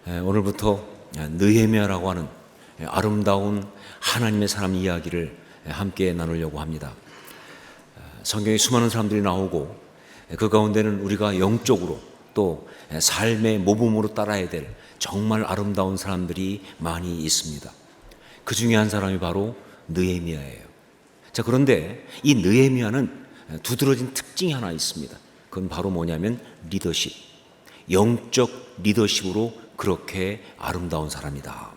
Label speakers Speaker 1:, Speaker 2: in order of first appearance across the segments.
Speaker 1: 오늘부터 느헤미야라고 하는 아름다운 하나님의 사람 이야기를 함께 나누려고 합니다. 성경에 수많은 사람들이 나오고 그 가운데는 우리가 영적으로 또 삶의 모범으로 따라야 될 정말 아름다운 사람들이 많이 있습니다. 그 중에 한 사람이 바로 느헤미야예요. 자, 그런데 이 느헤미야는 두드러진 특징이 하나 있습니다. 그건 바로 뭐냐면 리더십, 영적 리더십으로 그렇게 아름다운 사람이다.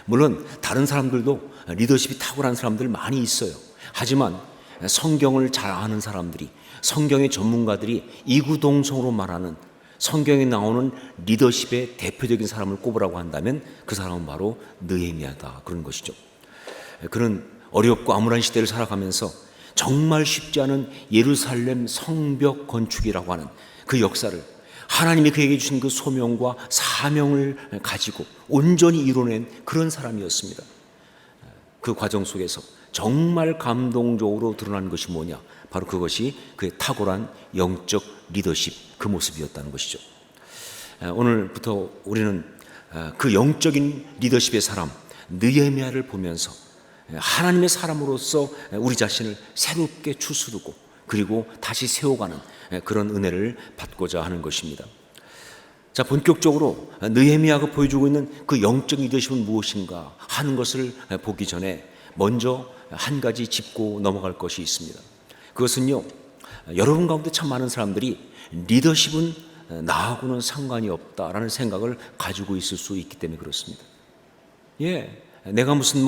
Speaker 1: 물론 다른 사람들도 리더십이 탁월한 사람들 많이 있어요. 하지만 성경을 잘 아는 사람들이, 성경의 전문가들이 이구동성으로 말하는 성경에 나오는 리더십의 대표적인 사람을 꼽으라고 한다면 그 사람은 바로 느헤미야다, 그런 것이죠. 그는 어렵고 암울한 시대를 살아가면서 정말 쉽지 않은 예루살렘 성벽 건축이라고 하는 그 역사를, 하나님이 그에게 주신 그 소명과 사명을 가지고 온전히 이뤄낸 그런 사람이었습니다. 그 과정 속에서 정말 감동적으로 드러난 것이 뭐냐? 바로 그것이 그의 탁월한 영적 리더십, 그 모습이었다는 것이죠. 오늘부터 우리는 그 영적인 리더십의 사람 느헤미야를 보면서 하나님의 사람으로서 우리 자신을 새롭게 추스르고 그리고 다시 세워가는 그런 은혜를 받고자 하는 것입니다. 자, 본격적으로 느헤미야가 보여주고 있는 그 영적 리더십은 무엇인가 하는 것을 보기 전에 먼저 한 가지 짚고 넘어갈 것이 있습니다. 그것은요, 여러분 가운데 참 많은 사람들이 리더십은 나하고는 상관이 없다라는 생각을 가지고 있을 수 있기 때문에 그렇습니다. 내가 무슨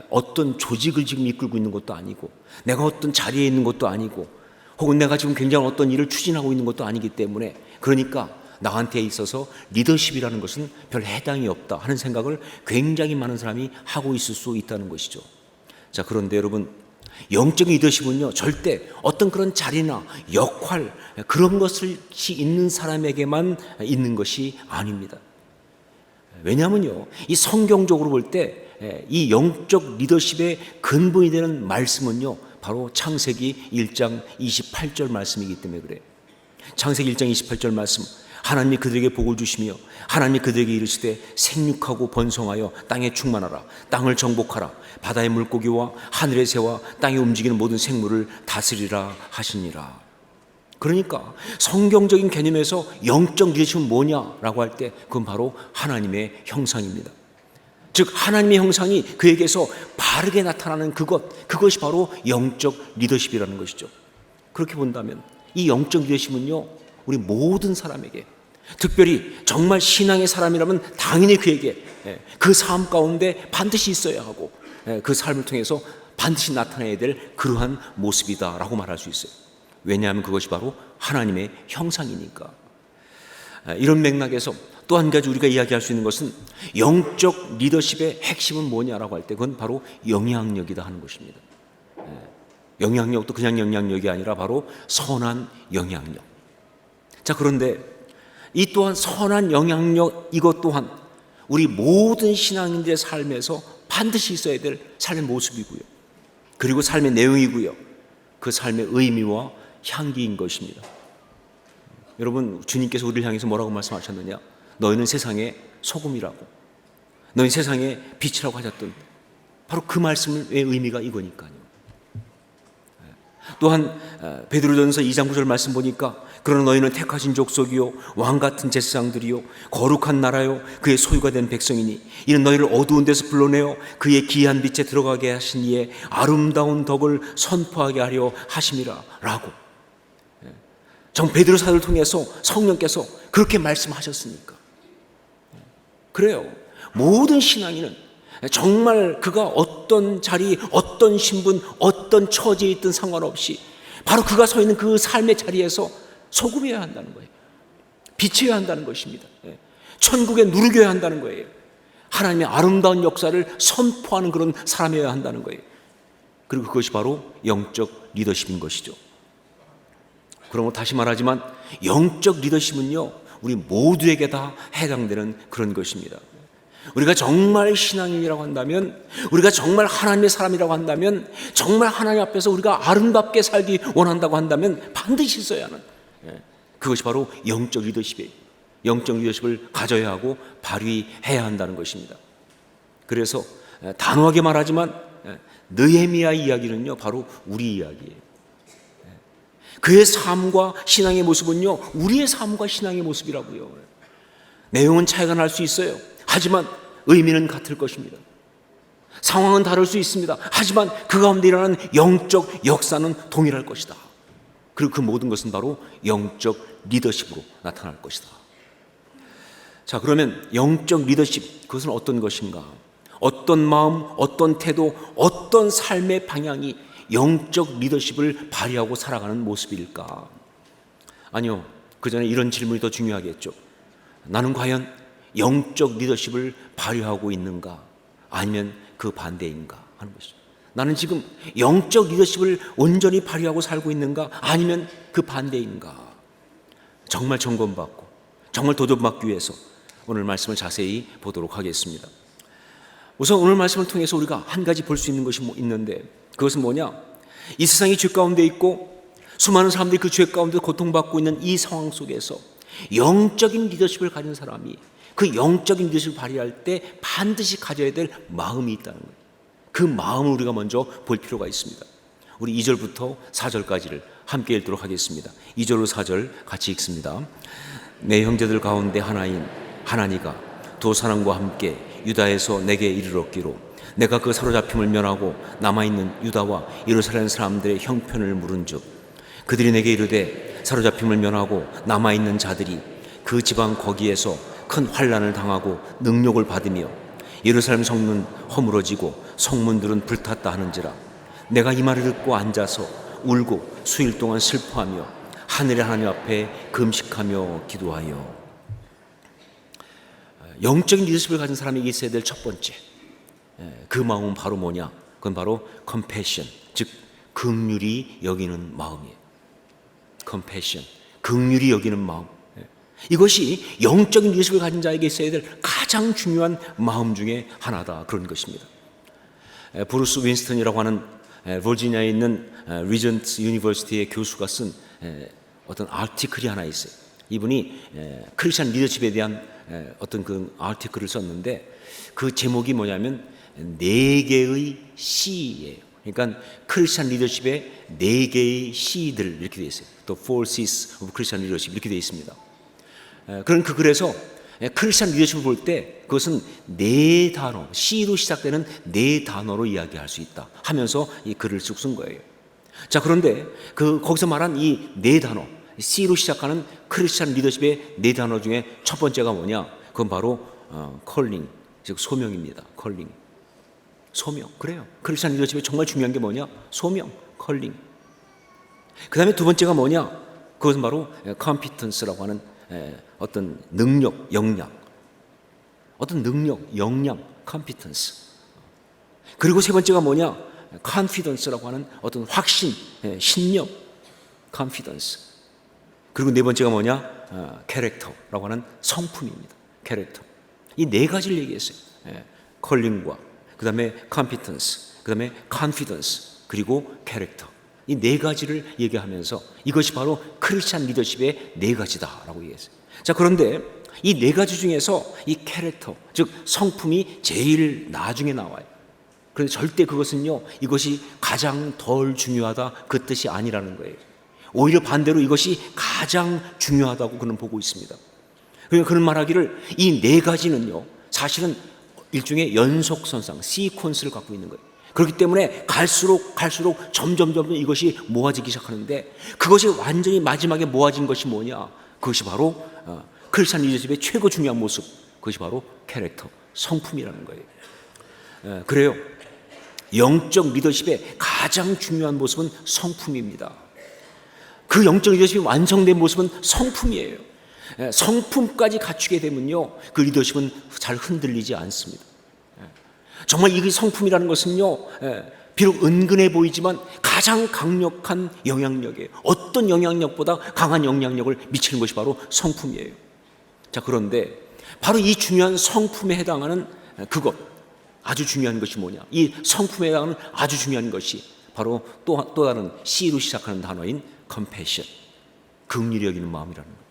Speaker 1: 어떤 조직을 지금 이끌고 있는 것도 아니고, 내가 어떤 자리에 있는 것도 아니고, 혹은 내가 지금 굉장히 어떤 일을 추진하고 있는 것도 아니기 때문에, 그러니까 나한테 있어서 리더십이라는 것은 별 해당이 없다 하는 생각을 굉장히 많은 사람이 하고 있을 수 있다는 것이죠. 자, 그런데 여러분, 영적인 리더십은요, 절대 어떤 그런 자리나 역할, 그런 것이 있는 사람에게만 있는 것이 아닙니다. 왜냐하면요, 이 성경적으로 볼 때 이 영적 리더십의 근본이 되는 말씀은요, 바로 창세기 1장 28절 말씀이기 때문에 그래요. 창세기 1장 28절 말씀, 하나님이 그들에게 복을 주시며 하나님이 그들에게 이르시되 생육하고 번성하여 땅에 충만하라, 땅을 정복하라, 바다의 물고기와 하늘의 새와 땅에 움직이는 모든 생물을 다스리라 하시니라. 그러니까 성경적인 개념에서 영적 리더십은 뭐냐라고 할 때 그건 바로 하나님의 형상입니다. 즉 하나님의 형상이 그에게서 바르게 나타나는 그것이 바로 영적 리더십이라는 것이죠. 그렇게 본다면 이 영적 리더십은요, 우리 모든 사람에게, 특별히 정말 신앙의 사람이라면 당연히 그에게 그 삶 가운데 반드시 있어야 하고 그 삶을 통해서 반드시 나타나야 될 그러한 모습이다라고 말할 수 있어요. 왜냐하면 그것이 바로 하나님의 형상이니까. 이런 맥락에서 또 한 가지 우리가 이야기할 수 있는 것은 영적 리더십의 핵심은 뭐냐라고 할 때 그건 바로 영향력이다 하는 것입니다. 영향력도 그냥 영향력이 아니라 바로 선한 영향력. 자, 그런데 이 또한 선한 영향력, 이것 또한 우리 모든 신앙인들의 삶에서 반드시 있어야 될 삶의 모습이고요, 그리고 삶의 내용이고요, 그 삶의 의미와 향기인 것입니다. 여러분, 주님께서 우리를 향해서 뭐라고 말씀하셨느냐? 너희는 세상의 소금이라고, 너희 세상의 빛이라고 하셨던 바로 그 말씀의 의미가 이거니까요. 또한 베드로전서 2장 9절 말씀 보니까 그러나 너희는 택하신 족속이요 왕같은 제사장들이요 거룩한 나라요 그의 소유가 된 백성이니 이는 너희를 어두운 데서 불러내어 그의 귀한 빛에 들어가게 하신 이의 아름다운 덕을 선포하게 하려 하심이라 라고, 정 베드로 사도를 통해서 성령께서 그렇게 말씀하셨으니까. 그래요, 모든 신앙인은 정말 그가 어떤 자리, 어떤 신분, 어떤 처지에 있든 상관없이 바로 그가 서 있는 그 삶의 자리에서 소금이어야 한다는 거예요. 빛이어야 한다는 것입니다. 천국에 누르겨야 한다는 거예요. 하나님의 아름다운 역사를 선포하는 그런 사람이어야 한다는 거예요. 그리고 그것이 바로 영적 리더십인 것이죠. 그러므로 다시 말하지만 영적 리더십은요, 우리 모두에게 다 해당되는 그런 것입니다. 우리가 정말 신앙인이라고 한다면, 우리가 정말 하나님의 사람이라고 한다면, 정말 하나님 앞에서 우리가 아름답게 살기 원한다고 한다면 반드시 있어야 하는, 그것이 바로 영적 리더십이에요. 영적 리더십을 가져야 하고 발휘해야 한다는 것입니다. 그래서 단호하게 말하지만 느헤미야 이야기는요 바로 우리 이야기예요. 그의 삶과 신앙의 모습은요 우리의 삶과 신앙의 모습이라고요. 내용은 차이가 날 수 있어요. 하지만 의미는 같을 것입니다. 상황은 다를 수 있습니다. 하지만 그 가운데 일어나는 영적 역사는 동일할 것이다. 그리고 그 모든 것은 바로 영적 리더십으로 나타날 것이다. 자, 그러면 영적 리더십, 그것은 어떤 것인가? 어떤 마음, 어떤 태도, 어떤 삶의 방향이 영적 리더십을 발휘하고 살아가는 모습일까? 아니요, 그 전에 이런 질문이 더 중요하겠죠. 나는 과연 영적 리더십을 발휘하고 있는가? 아니면 그 반대인가? 하는 것이죠. 나는 지금 영적 리더십을 온전히 발휘하고 살고 있는가? 아니면 그 반대인가? 정말 점검받고 정말 도전받기 위해서 오늘 말씀을 자세히 보도록 하겠습니다. 우선 오늘 말씀을 통해서 우리가 한 가지 볼 수 있는 것이 있는데, 그것은 뭐냐? 이 세상이 죄 가운데 있고 수많은 사람들이 그 죄 가운데 고통받고 있는 이 상황 속에서 영적인 리더십을 가진 사람이 그 영적인 리더십을 발휘할 때 반드시 가져야 될 마음이 있다는 거예요. 그 마음을 우리가 먼저 볼 필요가 있습니다. 우리 2절부터 4절까지를 함께 읽도록 하겠습니다. 2절로 4절 같이 읽습니다. 내 형제들 가운데 하나인 하나니가 두 사람과 함께 유다에서 내게 이르렀기로 내가 그 사로잡힘을 면하고 남아있는 유다와 예루살렘 사람들의 형편을 물은즉 그들이 내게 이르되 사로잡힘을 면하고 남아있는 자들이 그 지방 거기에서 큰 환난을 당하고 능욕을 받으며 예루살렘 성문 허물어지고 성문들은 불탔다 하는지라 내가 이 말을 듣고 앉아서 울고 수일 동안 슬퍼하며 하늘의 하나님 앞에 금식하며 기도하여. 영적인 리더십을 가진 사람에게 있어야 될 첫 번째 그 마음은 바로 뭐냐? 그건 바로 compassion, 즉 긍휼히 여기는 마음이에요. compassion, 긍휼히 여기는 마음. 이것이 영적인 리더십을 가진 자에게 있어야 될 가장 중요한 마음 중에 하나다, 그런 것입니다. 브루스 윈스턴이라고 하는 버지니아에 있는 리전트 유니버시티의 교수가 쓴 어떤 아티클이 하나 있어요. 이분이 크리스천 리더십에 대한 어떤 그 아티클을 썼는데 그 제목이 뭐냐면 4개의 C예요. 그러니까 크리스천 리더십의 4개의 C들 이렇게 되어 있어요. 또 Four C's of Christian Leadership 이렇게 되어 있습니다. 그런 그래서 크리스천 리더십을 볼 때 그것은 4단어, C로 시작되는 4단어로 이야기할 수 있다 하면서 이 글을 쭉 쓴 거예요. 자, 그런데 거기서 말한 이 4단어, C로 시작하는 크리스천 리더십의 4단어 중에 첫 번째가 뭐냐? 그건 바로 컬링, 즉 소명입니다. 컬링, 소명. 그래요. 크리스천 리더십에 정말 중요한 게 뭐냐? 소명, 컬링. 그 다음에 두 번째가 뭐냐? 그것은 바로 컴피턴스라고 하는 어떤 능력, 역량. 어떤 능력, 역량, 컴피턴스. 그리고 세 번째가 뭐냐? 컨피던스라고 하는 어떤 확신, 신념, 컨피던스. 그리고 네 번째가 뭐냐? 캐릭터라고 하는 성품입니다. 캐릭터. 이 4가지를 얘기했어요. 컬링과 그 다음에 컴피턴스, 그 다음에 컨피던스, 그리고 캐릭터. 이 4가지를 얘기하면서 이것이 바로 크리스찬 리더십의 4가지다라고 얘기했어요. 자, 그런데 이 4가지 중에서 이 캐릭터, 즉 성품이 제일 나중에 나와요. 그런데 절대 그것은요, 이것이 가장 덜 중요하다 그 뜻이 아니라는 거예요. 오히려 반대로 이것이 가장 중요하다고 그는 보고 있습니다. 그러니까 그는 말하기를 이 4가지는요 사실은 일종의 연속선상, 시퀀스를 갖고 있는 거예요. 그렇기 때문에 갈수록 점점 이것이 모아지기 시작하는데 그것이 완전히 마지막에 모아진 것이 뭐냐? 그것이 바로 크리스천 리더십의 최고 중요한 모습, 그것이 바로 캐릭터, 성품이라는 거예요. 그래요. 영적 리더십의 가장 중요한 모습은 성품입니다. 그 영적 리더십이 완성된 모습은 성품이에요. 성품까지 갖추게 되면요, 그 리더십은 잘 흔들리지 않습니다. 정말 이 성품이라는 것은요, 비록 은근해 보이지만 가장 강력한 영향력이에요. 어떤 영향력보다 강한 영향력을 미치는 것이 바로 성품이에요. 자, 그런데 바로 이 중요한 성품에 해당하는 그것, 아주 중요한 것이 뭐냐? 이 성품에 해당하는 아주 중요한 것이 바로 또 다른 C로 시작하는 단어인 compassion, 긍휼히 여기는 마음이라는 거예요.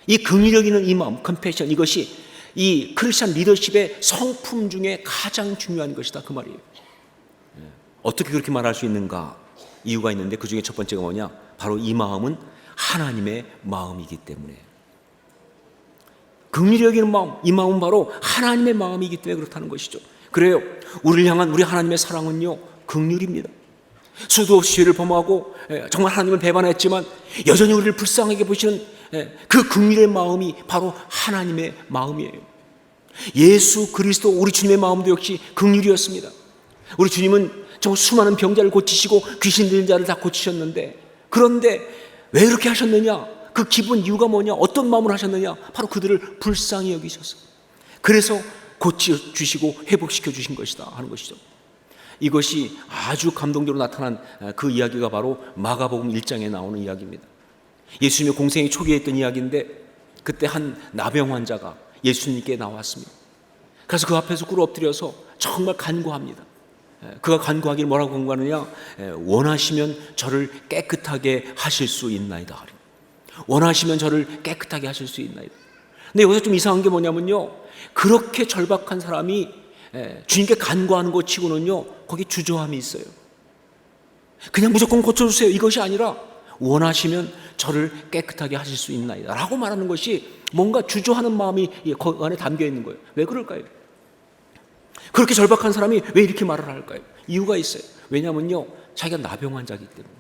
Speaker 1: 이 긍휼력 있는 이 마음, 컴패션, 이것이 이 크리스천 리더십의 성품 중에 가장 중요한 것이다, 그 말이에요. 어떻게 그렇게 말할 수 있는가? 이유가 있는데 그 중에 첫 번째가 뭐냐? 바로 이 마음은 하나님의 마음이기 때문에. 긍휼력 있는 마음, 이 마음은 바로 하나님의 마음이기 때문에 그렇다는 것이죠. 그래요, 우리를 향한 우리 하나님의 사랑은요, 긍휼입니다. 수도 없이 죄를 범하고 정말 하나님을 배반했지만 여전히 우리를 불쌍하게 보시는 그 긍휼의 마음이 바로 하나님의 마음이에요. 예수 그리스도 우리 주님의 마음도 역시 긍휼이었습니다. 우리 주님은 정말 수많은 병자를 고치시고 귀신 들린 자를 다 고치셨는데, 그런데 왜 그렇게 하셨느냐? 그 기본 이유가 뭐냐? 어떤 마음으로 하셨느냐? 바로 그들을 불쌍히 여기셨어요. 그래서 고쳐주시고 회복시켜 주신 것이다 하는 것이죠. 이것이 아주 감동적으로 나타난 그 이야기가 바로 마가복음 1장에 나오는 이야기입니다. 예수님의 공생의 초기에 했던 이야기인데, 그때 한 나병 환자가 예수님께 나왔습니다. 그래서 그 앞에서 꿇어 엎드려서 정말 간구합니다. 그가 간구하기를 뭐라고 간구하느냐? 원하시면 저를 깨끗하게 하실 수 있나이다. 원하시면 저를 깨끗하게 하실 수 있나이다. 근데 여기서 좀 이상한 게 뭐냐면요, 그렇게 절박한 사람이 주님께 간구하는 것 치고는요, 거기 주저함이 있어요. 그냥 무조건 고쳐주세요, 이것이 아니라 원하시면 저를 깨끗하게 하실 수 있나이다 라고 말하는 것이 뭔가 주저하는 마음이 그 안에 담겨 있는 거예요. 왜 그럴까요? 그렇게 절박한 사람이 왜 이렇게 말을 할까요? 이유가 있어요. 왜냐하면요, 자기가 나병 환자이기 때문에.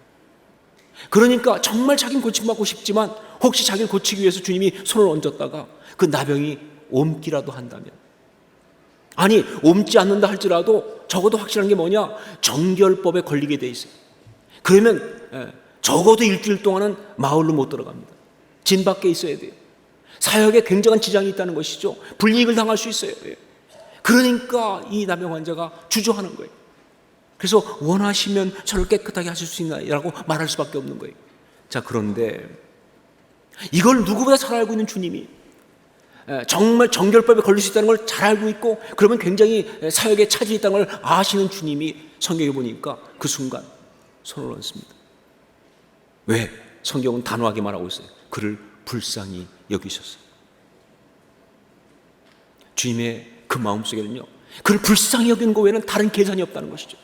Speaker 1: 그러니까 정말 자기는 고침받고 싶지만 혹시 자기를 고치기 위해서 주님이 손을 얹었다가 그 나병이 옮기라도 한다면, 아니 옮지 않는다 할지라도 적어도 확실한 게 뭐냐? 정결법에 걸리게 돼 있어요. 그러면 적어도 일주일 동안은 마을로 못 들어갑니다. 진 밖에 있어야 돼요. 사역에 굉장한 지장이 있다는 것이죠. 불이익을 당할 수 있어요. 그러니까 이 나병 환자가 주저하는 거예요. 그래서 원하시면 저를 깨끗하게 하실 수 있나요? 라고 말할 수밖에 없는 거예요. 자, 그런데 이걸 누구보다 잘 알고 있는 주님이, 정말 정결법에 걸릴 수 있다는 걸 잘 알고 있고, 그러면 굉장히 사역에 차질이 있다는 걸 아시는 주님이 성경에 보니까 그 순간 손을 얹습니다. 왜? 성경은 단호하게 말하고 있어요. 그를 불쌍히 여기셨어요. 주님의 그 마음속에는요, 그를 불쌍히 여기는 것 외에는 다른 계산이 없다는 것이죠.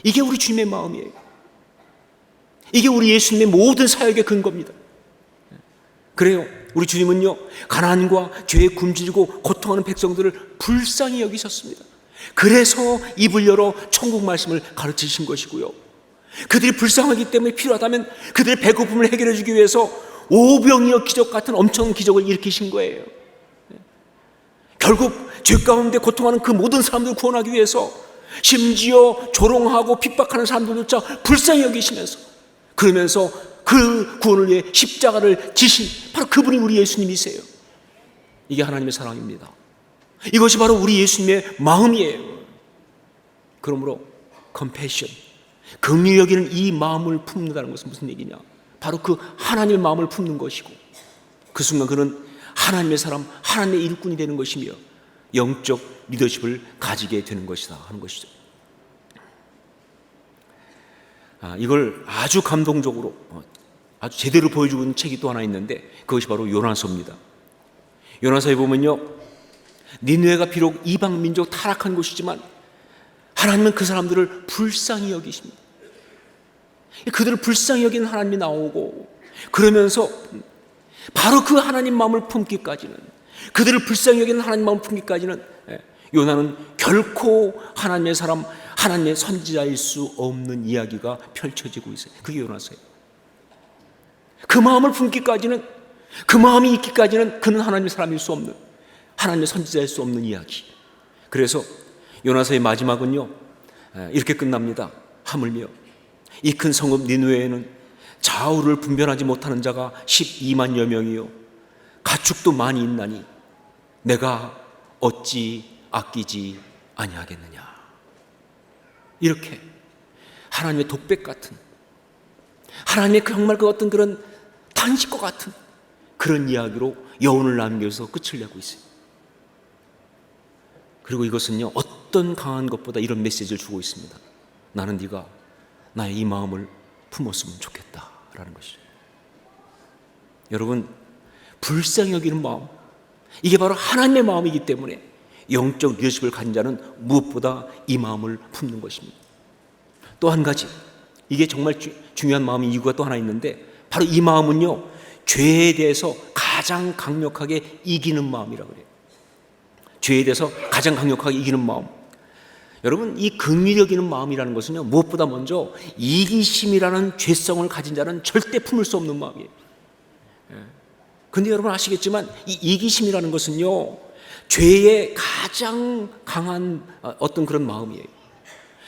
Speaker 1: 이게 우리 주님의 마음이에요. 이게 우리 예수님의 모든 사역의 근거입니다. 그래요, 우리 주님은요, 가난과 죄에 굶주리고 고통하는 백성들을 불쌍히 여기셨습니다. 그래서 입을 열어 천국 말씀을 가르치신 것이고요, 그들이 불쌍하기 때문에 필요하다면 그들의 배고픔을 해결해 주기 위해서 오병이어 기적 같은 엄청난 기적을 일으키신 거예요. 결국 죄 가운데 고통하는 그 모든 사람들을 구원하기 위해서 심지어 조롱하고 핍박하는 사람들조차 불쌍히 여기시면서, 그러면서 그 구원을 위해 십자가를 지신 바로 그분이 우리 예수님이세요. 이게 하나님의 사랑입니다. 이것이 바로 우리 예수님의 마음이에요. 그러므로 컴패션, 긍휼히 여기는 이 마음을 품는다는 것은 무슨 얘기냐? 바로 그 하나님의 마음을 품는 것이고, 그 순간 그는 하나님의 사람, 하나님의 일꾼이 되는 것이며 영적 리더십을 가지게 되는 것이다 하는 것이죠. 이걸 아주 감동적으로 아주 제대로 보여주고 있는 책이 또 하나 있는데, 그것이 바로 요나서입니다. 요나서에 보면요, 니느웨가 비록 이방 민족 타락한 곳이지만 하나님은 그 사람들을 불쌍히 여기십니다. 그들을 불쌍히 여기는 하나님이 나오고, 그러면서 바로 그 하나님 마음을 품기까지는, 그들을 불쌍히 여기는 하나님 마음을 품기까지는 요나는 결코 하나님의 사람, 하나님의 선지자일 수 없는 이야기가 펼쳐지고 있어요. 그게 요나서예요. 그 마음을 품기까지는, 그 마음이 있기까지는 그는 하나님의 사람일 수 없는, 하나님의 선지자일 수 없는 이야기. 그래서 요나서의 마지막은요, 이렇게 끝납니다. 하물며 이 큰 성읍 니느웨에는 좌우를 분별하지 못하는 자가 12만여 명이요 가축도 많이 있나니 내가 어찌 아끼지 아니하겠느냐. 이렇게 하나님의 독백 같은, 하나님의 정말 그 어떤 그런 탄식과 같은 그런 이야기로 여운을 남겨서 끝을 내고 있어요. 그리고 이것은요, 어떤 강한 것보다 이런 메시지를 주고 있습니다. 나는 네가 나의 이 마음을 품었으면 좋겠다라는 것이죠. 여러분, 불쌍히 여기는 마음, 이게 바로 하나님의 마음이기 때문에 영적 리더십을 가진 자는 무엇보다 이 마음을 품는 것입니다. 또 한 가지, 이게 정말 중요한 마음의 이유가 또 하나 있는데, 바로 이 마음은요, 죄에 대해서 가장 강력하게 이기는 마음이라고 그래요. 죄에 대해서 가장 강력하게 이기는 마음. 여러분, 이 긍휼히 여기는 마음이라는 것은요, 무엇보다 먼저 이기심이라는 죄성을 가진 자는 절대 품을 수 없는 마음이에요. 근데 여러분 아시겠지만 이 이기심이라는 것은요, 죄의 가장 강한 어떤 그런 마음이에요.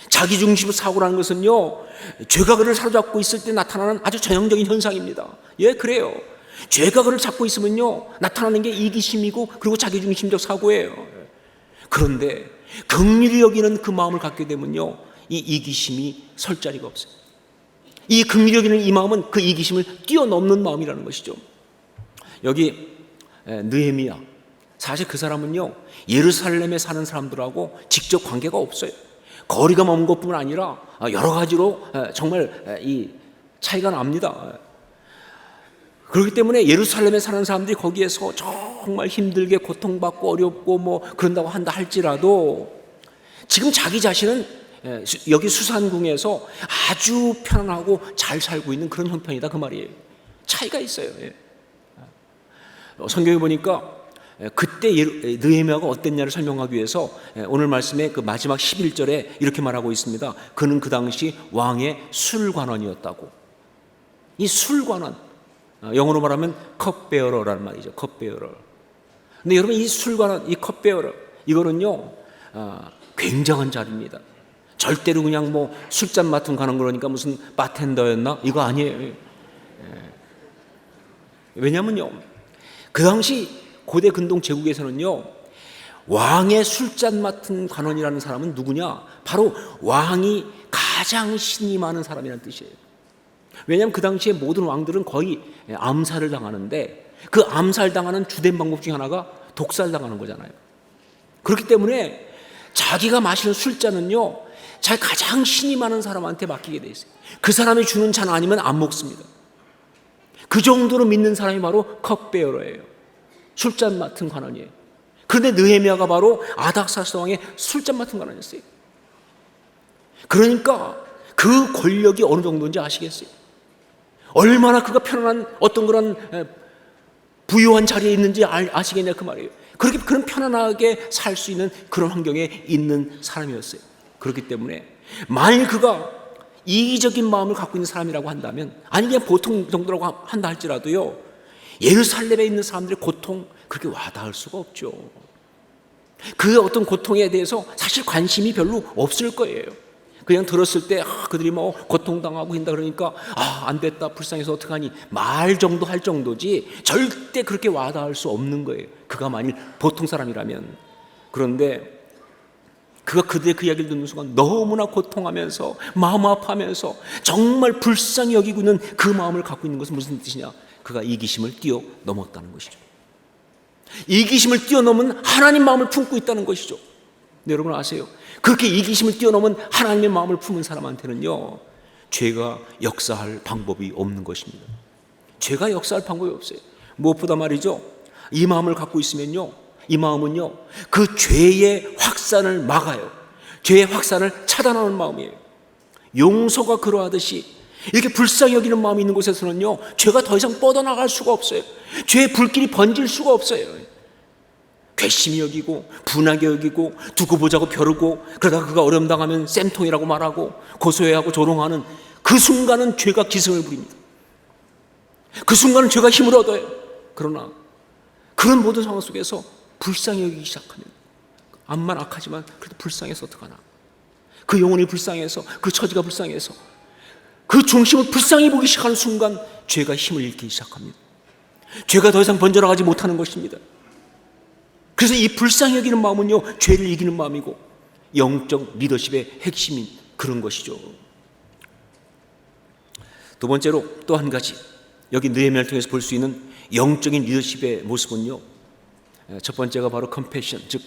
Speaker 1: 자기중심 사고라는 것은요, 죄가 그를 사로잡고 있을 때 나타나는 아주 전형적인 현상입니다. 예, 그래요. 죄가 그를 잡고 있으면요, 나타나는 게 이기심이고 그리고 자기중심적 사고예요. 그런데 긍휼히 여기는 그 마음을 갖게 되면요, 이 이기심이 설 자리가 없어요. 이 긍휼히 여기는 이 마음은 그 이기심을 뛰어넘는 마음이라는 것이죠. 여기 느헤미야, 사실 그 사람은요, 예루살렘에 사는 사람들하고 직접 관계가 없어요. 거리가 먼 것뿐만 아니라 여러 가지로 정말 이 차이가 납니다. 그렇기 때문에 예루살렘에 사는 사람들이 거기에서 정말 힘들게 고통받고 어렵고 뭐 그런다고 한다 할지라도, 지금 자기 자신은 여기 수산궁에서 아주 편안하고 잘 살고 있는 그런 형편이다, 그 말이에요. 차이가 있어요. 성경에 보니까 그때 느헤미야가 어땠냐를 설명하기 위해서 오늘 말씀의 그 마지막 11절에 이렇게 말하고 있습니다. 그는 그 당시 왕의 술관원이었다고. 이 술관원, 영어로 말하면 컵베어러라는 말이죠. 컵베어러. 근데 여러분, 이 술관원, 이 컵베어러, 이거는요, 굉장한 자리입니다. 절대로 그냥 뭐 술잔 맡은 가는 거니까 무슨 바텐더였나? 이거 아니에요. 왜냐면요, 그 당시 고대 근동 제국에서는요, 왕의 술잔 맡은 관원이라는 사람은 누구냐? 바로 왕이 가장 신이 많은 사람이라는 뜻이에요. 왜냐하면 그 당시에 모든 왕들은 거의 암살을 당하는데, 그 암살당하는 주된 방법 중에 하나가 독살당하는 거잖아요. 그렇기 때문에 자기가 마시는 술잔은요, 자기 가장 신이 많은 사람한테 맡기게 돼 있어요. 그 사람이 주는 잔 아니면 안 먹습니다. 그 정도로 믿는 사람이 바로 컵베어러예요. 술잔 맡은 관원이에요. 그런데 느헤미야가 바로 아닥사스다 왕의 술잔 맡은 관원이었어요. 그러니까 그 권력이 어느 정도인지 아시겠어요? 얼마나 그가 편안한 어떤 그런 부유한 자리에 있는지 아시겠냐, 그 말이에요. 그렇게 그런 편안하게 살 수 있는 그런 환경에 있는 사람이었어요. 그렇기 때문에 만일 그가 이기적인 마음을 갖고 있는 사람이라고 한다면, 아니 그냥 보통 정도라고 한다 할지라도요, 예루살렘에 있는 사람들의 고통, 그렇게 와닿을 수가 없죠. 그 어떤 고통에 대해서 사실 관심이 별로 없을 거예요. 그냥 들었을 때 그들이 뭐 고통당하고 한다 그러니까 안 됐다, 불쌍해서 어떡하니, 말 정도 할 정도지 절대 그렇게 와닿을 수 없는 거예요, 그가 만일 보통 사람이라면. 그런데 그가 그들의 그 이야기를 듣는 순간 너무나 고통하면서 마음 아파하면서 정말 불쌍히 여기고 있는 그 마음을 갖고 있는 것은 무슨 뜻이냐? 그가 이기심을 뛰어넘었다는 것이죠. 이기심을 뛰어넘은 하나님 마음을 품고 있다는 것이죠. 근데 여러분 아세요? 그렇게 이기심을 뛰어넘은 하나님의 마음을 품은 사람한테는요, 죄가 역사할 방법이 없는 것입니다. 죄가 역사할 방법이 없어요. 무엇보다 말이죠, 이 마음을 갖고 있으면요, 이 마음은요, 그 죄의 확산을 막아요. 죄의 확산을 차단하는 마음이에요. 용서가 그러하듯이 이렇게 불쌍히 여기는 마음이 있는 곳에서는요, 죄가 더 이상 뻗어나갈 수가 없어요. 죄의 불길이 번질 수가 없어요. 괘씸히 여기고 분하게 여기고 두고 보자고 벼르고, 그러다가 그가 어려움 당하면 쌤통이라고 말하고 고소해하고 조롱하는 그 순간은 죄가 기승을 부립니다. 그 순간은 죄가 힘을 얻어요. 그러나 그런 모든 상황 속에서 불쌍히 여기기 시작하면, 암만 악하지만 그래도 불쌍해서 어떡하나, 그 영혼이 불쌍해서, 그 처지가 불쌍해서 그 중심을 불쌍히 보기 시작하는 순간 죄가 힘을 잃기 시작합니다. 죄가 더 이상 번져나가지 못하는 것입니다. 그래서 이 불쌍히 여기는 마음은요, 죄를 이기는 마음이고 영적 리더십의 핵심인 그런 것이죠. 두 번째로 또 한 가지, 여기 느헤미야를 통해서 볼 수 있는 영적인 리더십의 모습은요, 첫 번째가 바로 컴패션, 즉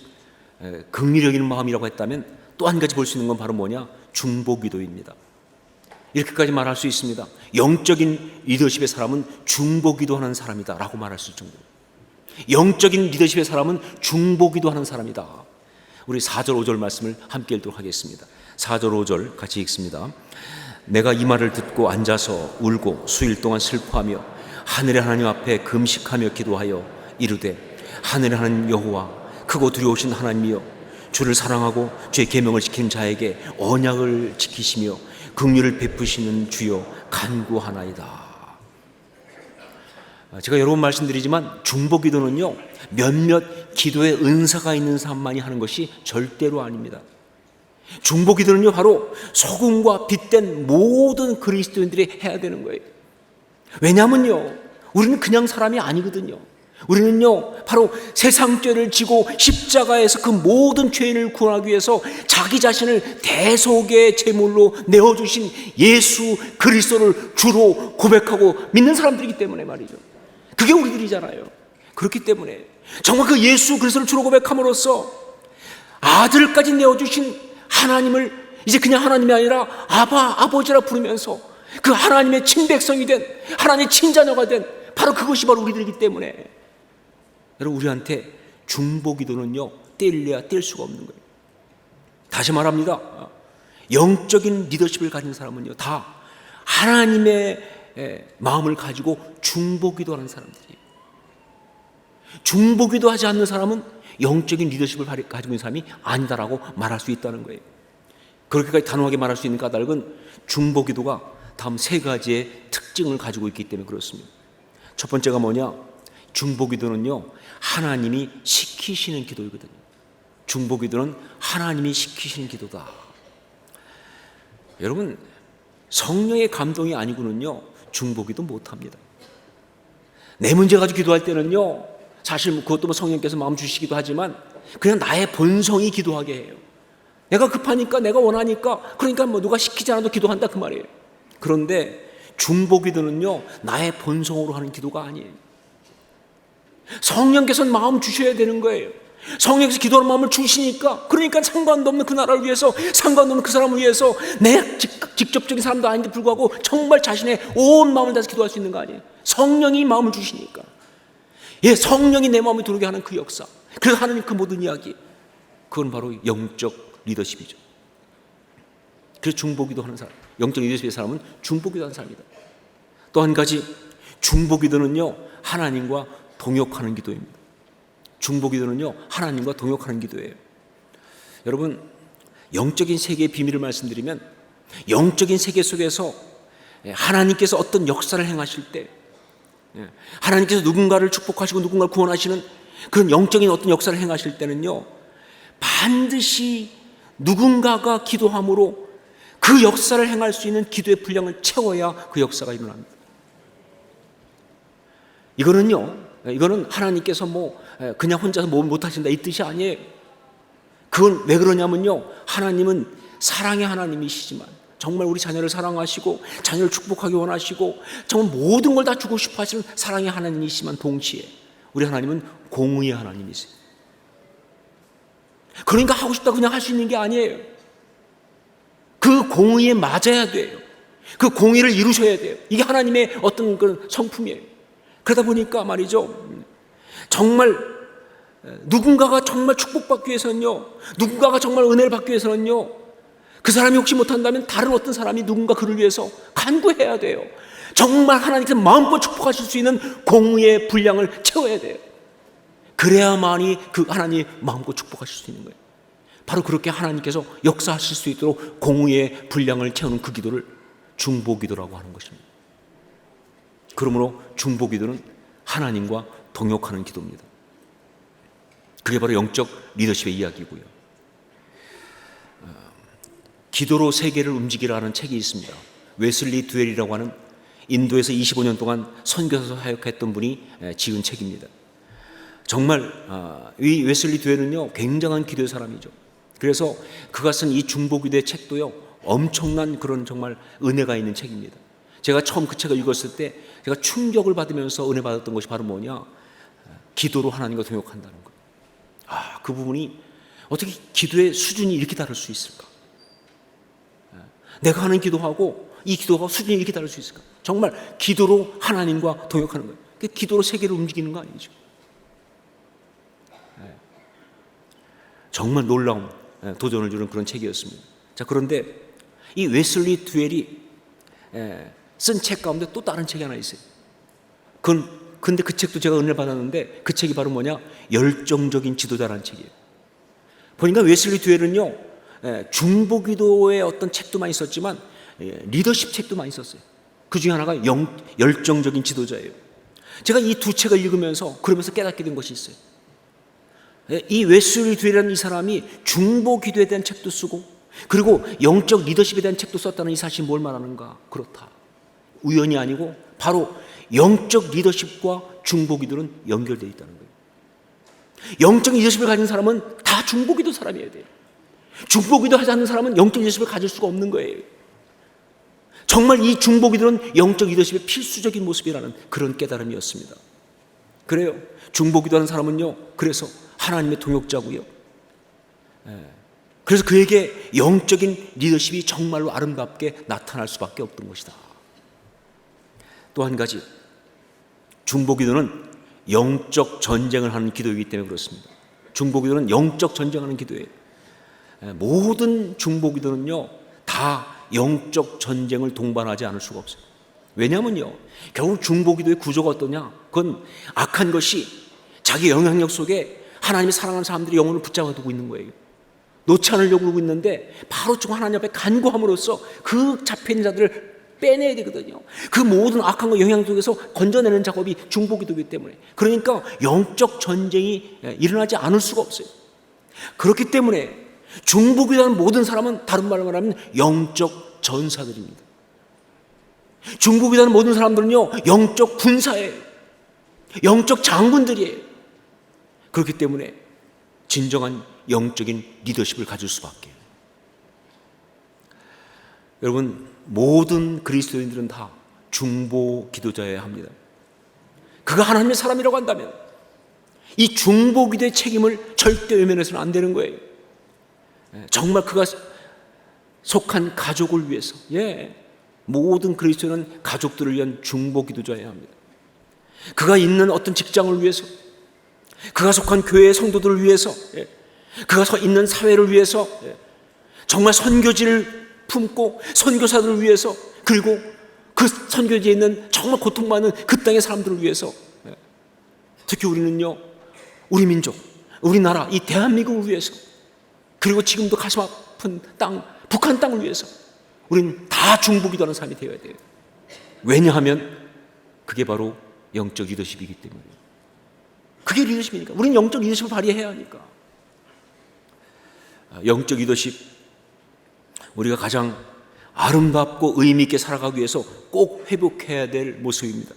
Speaker 1: 긍휼히 여기는 마음이라고 했다면, 또 한 가지 볼 수 있는 건 바로 뭐냐? 중보기도입니다. 이렇게까지 말할 수 있습니다. 영적인 리더십의 사람은 중보기도하는 사람이다 라고 말할 수 있을 정도로. 영적인 리더십의 사람은 중보기도 하는 사람이다. 우리 4절 5절 말씀을 함께 읽도록 하겠습니다. 4절 5절 같이 읽습니다. 내가 이 말을 듣고 앉아서 울고 수일 동안 슬퍼하며 하늘의 하나님 앞에 금식하며 기도하여 이르되 하늘의 하나님 여호와 크고 두려우신 하나님이여 주를 사랑하고 주의 계명을 지키는 자에게 언약을 지키시며 긍휼을 베푸시는 주여 간구하나이다. 제가 여러 번 말씀드리지만 중보기도는요 몇몇 기도의 은사가 있는 사람만이 하는 것이 절대로 아닙니다. 중보기도는요 바로 소금과 빛된 모든 그리스도인들이 해야 되는 거예요. 왜냐하면요 우리는 그냥 사람이 아니거든요. 우리는요 바로 세상 죄를 지고 십자가에서 그 모든 죄인을 구원하기 위해서 자기 자신을 대속의 제물로 내어주신 예수 그리스도를 주로 고백하고 믿는 사람들이기 때문에 말이죠. 그게 우리들이잖아요. 그렇기 때문에 정말 그 예수 그리스도를 주로 고백함으로써 아들까지 내어주신 하나님을 이제 그냥 하나님이 아니라 아버지라 부르면서 그 하나님의 친백성이 된 하나님의 친자녀가 된 바로 그것이 바로 우리들이기 때문에 여러분 우리한테 중보기도는요 떼려야 뗄 수가 없는 거예요. 다시 말합니다. 영적인 리더십을 가진 사람은요 다 하나님의 마음을 가지고 중보기도하는 사람들이에요. 중보기도하지 않는 사람은 영적인 리더십을 가지고 있는 사람이 아니다라고 말할 수 있다는 거예요. 그렇게까지 단호하게 말할 수 있는 까닭은 중보기도가 다음 세 가지의 특징을 가지고 있기 때문에 그렇습니다. 첫 번째가 뭐냐? 중보기도는요 하나님이 시키시는 기도이거든요. 중보기도는 하나님이 시키시는 기도다. 여러분 성령의 감동이 아니고는요 중보기도 못합니다. 내 문제 가지고 기도할 때는요 사실 그것도 뭐 성령께서 마음 주시기도 하지만 그냥 나의 본성이 기도하게 해요. 내가 급하니까 내가 원하니까 그러니까 뭐 누가 시키지 않아도 기도한다 그 말이에요. 그런데 중보기도는요 나의 본성으로 하는 기도가 아니에요. 성령께서는 마음 주셔야 되는 거예요. 성령께서 기도하는 마음을 주시니까 그러니까 상관도 없는 그 나라를 위해서 상관도 없는 그 사람을 위해서 내 직접적인 사람도 아닌데 불구하고 정말 자신의 온 마음을 다해서 기도할 수 있는 거 아니에요. 성령이 마음을 주시니까 성령이 내 마음에 들어오게 하는 그 역사, 그래서 하나님 그 모든 이야기, 그건 바로 영적 리더십이죠. 그래서 중보기도 하는 사람, 영적 리더십의 사람은 중보기도 하는 사람이다. 또 한 가지 중보기도는요 하나님과 동역하는 기도입니다. 중보기도는요 하나님과 동역하는 기도예요. 여러분 영적인 세계의 비밀을 말씀드리면 영적인 세계 속에서 하나님께서 어떤 역사를 행하실 때 하나님께서 누군가를 축복하시고 누군가를 구원하시는 그런 영적인 어떤 역사를 행하실 때는요 반드시 누군가가 기도함으로 그 역사를 행할 수 있는 기도의 분량을 채워야 그 역사가 일어납니다. 이거는 하나님께서 그냥 혼자서 못하신다 이 뜻이 아니에요. 그건 왜 그러냐면요 하나님은 사랑의 하나님이시지만 정말 우리 자녀를 사랑하시고 자녀를 축복하기 원하시고 정말 모든 걸 다 주고 싶어 하시는 사랑의 하나님이시지만 동시에 우리 하나님은 공의의 하나님이세요. 그러니까 하고 싶다 그냥 할 수 있는 게 아니에요. 그 공의에 맞아야 돼요. 그 공의를 이루셔야 돼요. 이게 하나님의 어떤 그런 성품이에요. 그러다 보니까 말이죠 정말 누군가가 정말 축복받기 위해서는요 누군가가 정말 은혜를 받기 위해서는요 그 사람이 혹시 못한다면 다른 어떤 사람이 누군가 그를 위해서 간구해야 돼요. 정말 하나님께서 마음껏 축복하실 수 있는 공의의 분량을 채워야 돼요. 그래야만이 그 하나님이 마음껏 축복하실 수 있는 거예요. 바로 그렇게 하나님께서 역사하실 수 있도록 공의의 분량을 채우는 그 기도를 중보기도라고 하는 것입니다. 그러므로 중보기도는 하나님과 동역하는 기도입니다. 그게 바로 영적 리더십의 이야기고요. 기도로 세계를 움직이라는 책이 있습니다. 웨슬리 듀웰이라고 하는 인도에서 25년 동안 선교사로 사역했던 분이 지은 책입니다. 정말 이 웨슬리 듀웰은요 굉장한 기도의 사람이죠. 그래서 그가 쓴 이 중보기도의 책도요 엄청난 그런 정말 은혜가 있는 책입니다. 제가 처음 그 책을 읽었을 때 제가 충격을 받으면서 은혜 받았던 것이 바로 뭐냐, 기도로 하나님과 동역한다는 것. 그 부분이 어떻게 기도의 수준이 이렇게 다를 수 있을까? 내가 하는 기도하고 이 기도가 수준이 이렇게 다를 수 있을까? 정말 기도로 하나님과 동역하는 거예요. 기도로 세계를 움직이는 거 아니죠. 정말 놀라운 도전을 주는 그런 책이었습니다. 자, 그런데 이 웨슬리 듀웰이 쓴 책 가운데 또 다른 책이 하나 있어요. 근데 그 책도 제가 은혜를 받았는데 그 책이 바로 뭐냐? 열정적인 지도자라는 책이에요. 보니까 웨슬리 듀웰은요, 중보기도의 어떤 책도 많이 썼지만 리더십 책도 많이 썼어요. 그 중에 하나가 열정적인 지도자예요. 제가 이 두 책을 읽으면서 그러면서 깨닫게 된 것이 있어요. 이 웨슬리 듀웰이라는 이 사람이 중보기도에 대한 책도 쓰고 그리고 영적 리더십에 대한 책도 썼다는 이 사실이 뭘 말하는가? 그렇다. 우연이 아니고 바로 영적 리더십과 중보기도는 연결되어 있다는 거예요. 영적 리더십을 가진 사람은 다 중보기도 사람이어야 돼요. 중보기도 하지 않는 사람은 영적 리더십을 가질 수가 없는 거예요. 정말 이 중보기도는 영적 리더십의 필수적인 모습이라는 그런 깨달음이었습니다. 그래요. 중보기도하는 사람은요, 그래서 하나님의 동역자고요. 그래서 그에게 영적인 리더십이 정말로 아름답게 나타날 수밖에 없던 것이다. 또 한 가지, 중보기도는 영적 전쟁을 하는 기도이기 때문에 그렇습니다. 중보기도는 영적 전쟁하는 기도예요. 모든 중보기도는요, 다 영적 전쟁을 동반하지 않을 수가 없어요. 왜냐하면요, 결국 중보기도의 구조가 어떠냐? 그건 악한 것이 자기 영향력 속에 하나님의 사랑하는 사람들이 영혼을 붙잡아 두고 있는 거예요. 놓지 않으려고 그러고 있는데 바로 좀 하나님 앞에 간구함으로써 그 잡혀있는 자들을 빼내야 되거든요. 그 모든 악한 거 영향 속에서 건져내는 작업이 중보기도이기 때문에, 그러니까 영적 전쟁이 일어나지 않을 수가 없어요. 그렇기 때문에 중보기도하는 모든 사람은 다른 말로 말하면 영적 전사들입니다. 중보기도하는 모든 사람들은요, 영적 군사예요. 영적 장군들이에요. 그렇기 때문에 진정한 영적인 리더십을 가질 수밖에. 여러분, 모든 그리스도인들은 다 중보 기도자여야 합니다. 그가 하나님의 사람이라고 한다면 이 중보 기도의 책임을 절대 외면해서는 안 되는 거예요. 정말 그가 속한 가족을 위해서, 모든 그리스도인은 가족들을 위한 중보 기도자여야 합니다. 그가 있는 어떤 직장을 위해서, 그가 속한 교회의 성도들을 위해서, 그가 있는 사회를 위해서, 정말 선교지를 품고 선교사들을 위해서, 그리고 그 선교지에 있는 정말 고통받는 그 땅의 사람들을 위해서, 특히 우리는요, 우리 민족, 우리나라, 이 대한민국을 위해서, 그리고 지금도 가슴 아픈 땅, 북한 땅을 위해서 우리는 다 중보기도하는 삶이 되어야 돼요. 왜냐하면 그게 바로 영적 리더십이기 때문에. 그게 리더십이니까. 우리는 영적 리더십을 발휘해야 하니까. 영적 리더십, 우리가 가장 아름답고 의미 있게 살아가기 위해서 꼭 회복해야 될 모습입니다.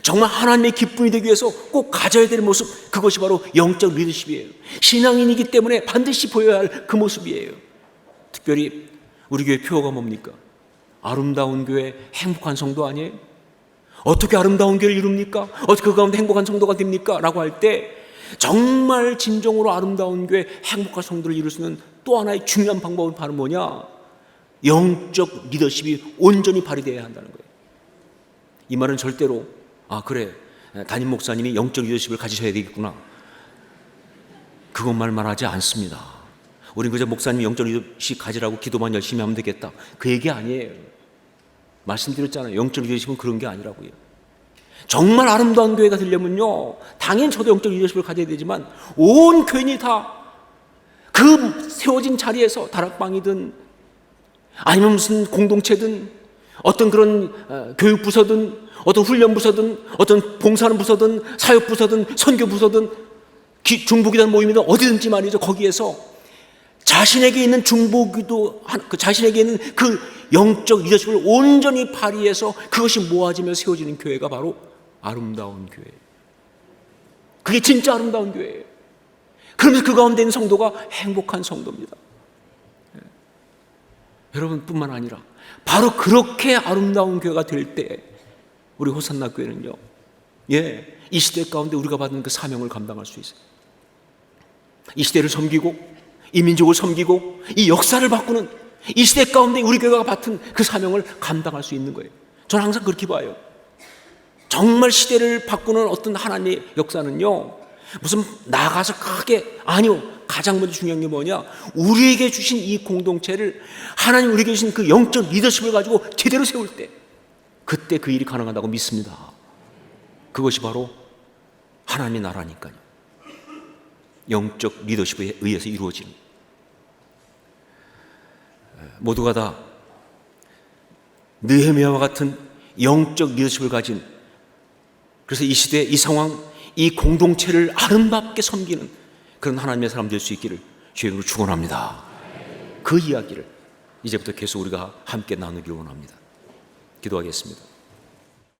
Speaker 1: 정말 하나님의 기쁨이 되기 위해서 꼭 가져야 될 모습, 그것이 바로 영적 리더십이에요. 신앙인이기 때문에 반드시 보여야 할 그 모습이에요. 특별히 우리 교회 표어가 뭡니까? 아름다운 교회, 행복한 성도 아니에요? 어떻게 아름다운 교회를 이룹니까? 어떻게 그 가운데 행복한 성도가 됩니까? 라고 할 때 정말 진정으로 아름다운 교회, 행복한 성도를 이룰 수 있는 또 하나의 중요한 방법은 바로 뭐냐? 영적 리더십이 온전히 발휘되어야 한다는 거예요. 이 말은 절대로 그래, 담임 목사님이 영적 리더십을 가지셔야 되겠구나, 그것만 말하지 않습니다. 우린 그저 목사님이 영적 리더십 가지라고 기도만 열심히 하면 되겠다, 그 얘기 아니에요. 말씀드렸잖아요. 영적 리더십은 그런 게 아니라고요. 정말 아름다운 교회가 되려면요, 당연히 저도 영적 리더십을 가져야 되지만 온 교인이 다 그 세워진 자리에서, 다락방이든 아니면 무슨 공동체든 어떤 그런 교육부서든 어떤 훈련부서든 어떤 봉사하는 부서든 사역부서든 선교부서든 중보기도하는 모임이든 어디든지 말이죠. 거기에서 자신에게 있는 중보기도, 자신에게 있는 그 영적 리더십을 온전히 발휘해서 그것이 모아지며 세워지는 교회가 바로 아름다운 교회예요. 그게 진짜 아름다운 교회예요. 그러면서 그 가운데 있는 성도가 행복한 성도입니다. 여러분뿐만 아니라 바로 그렇게 아름다운 교회가 될 때 우리 호산나 교회는요, 이 시대 가운데 우리가 받은 그 사명을 감당할 수 있어요. 이 시대를 섬기고 이 민족을 섬기고 이 역사를 바꾸는 이 시대 가운데 우리 교회가 맡은 그 사명을 감당할 수 있는 거예요. 저는 항상 그렇게 봐요. 정말 시대를 바꾸는 어떤 하나님의 역사는요, 무슨 나가서 크게, 아니요, 가장 먼저 중요한 게 뭐냐? 우리에게 주신 이 공동체를 하나님 우리에게 주신 그 영적 리더십을 가지고 제대로 세울 때, 그때 그 일이 가능하다고 믿습니다. 그것이 바로 하나님의 나라니까요. 영적 리더십에 의해서 이루어지는, 모두가 다 느헤미야와 같은 영적 리더십을 가진, 그래서 이 시대, 이 상황, 이 공동체를 아름답게 섬기는 그런 하나님의 사람 될 수 있기를 주님으로 축원합니다. 그 이야기를 이제부터 계속 우리가 함께 나누기 원합니다. 기도하겠습니다.